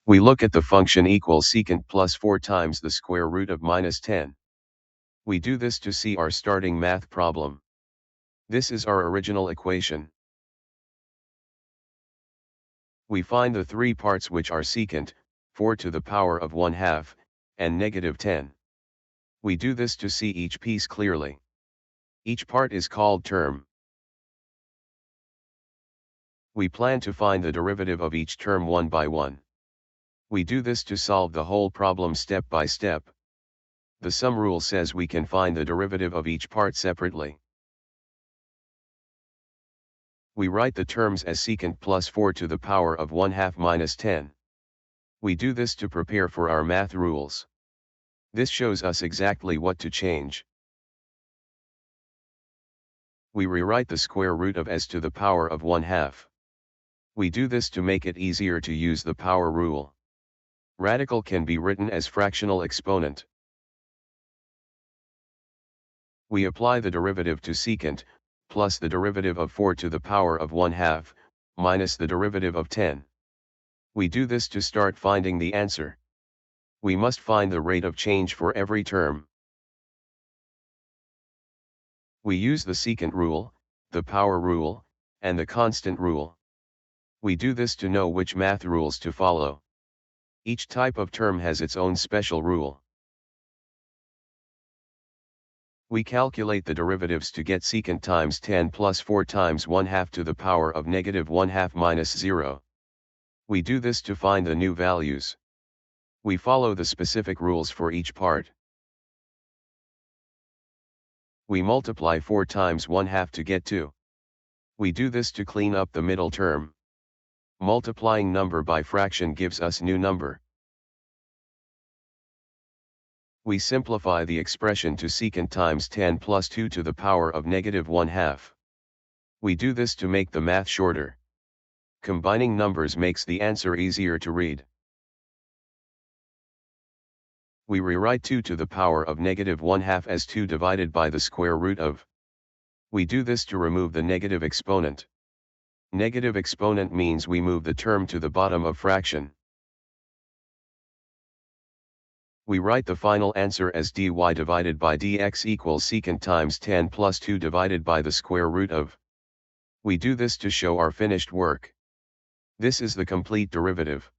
We look at the function equals secant plus 4 times the square root of minus 10. We do this to see our starting math problem. This is our original equation. We find the three parts which are secant, 4 to the power of 1/2, and negative 10. We do this to see each piece clearly. Each part is called term. We plan to find the derivative of each term one by one. We do this to solve the whole problem step by step. The sum rule says we can find the derivative of each part separately. We write the terms as secant plus 4 to the power of 1/2 minus 10. We do this to prepare for our math rules. This shows us exactly what to change. We rewrite the square root of s to the power of 1/2. We do this to make it easier to use the power rule. Radical can be written as fractional exponent. We apply the derivative to secant, plus the derivative of 4 to the power of 1/2, minus the derivative of 10. We do this to start finding the answer. We must find the rate of change for every term. We use the secant rule, the power rule, and the constant rule. We do this to know which math rules to follow. Each type of term has its own special rule. We calculate the derivatives to get secant times 10 plus 4 times 1/2 to the power of negative 1/2 minus 0. We do this to find the new values. We follow the specific rules for each part. We multiply 4 times 1/2 to get 2. We do this to clean up the middle term. Multiplying number by fraction gives us new number. We simplify the expression to secant times 10 plus 2 to the power of negative 1/2. We do this to make the math shorter. Combining numbers makes the answer easier to read. We rewrite 2 to the power of negative 1/2 as 2 divided by the square root of. We do this to remove the negative exponent. Negative exponent means we move the term to the bottom of fraction. We write the final answer as dy divided by dx equals secant times 10 plus 2 divided by the square root of. We do this to show our finished work. This is the complete derivative.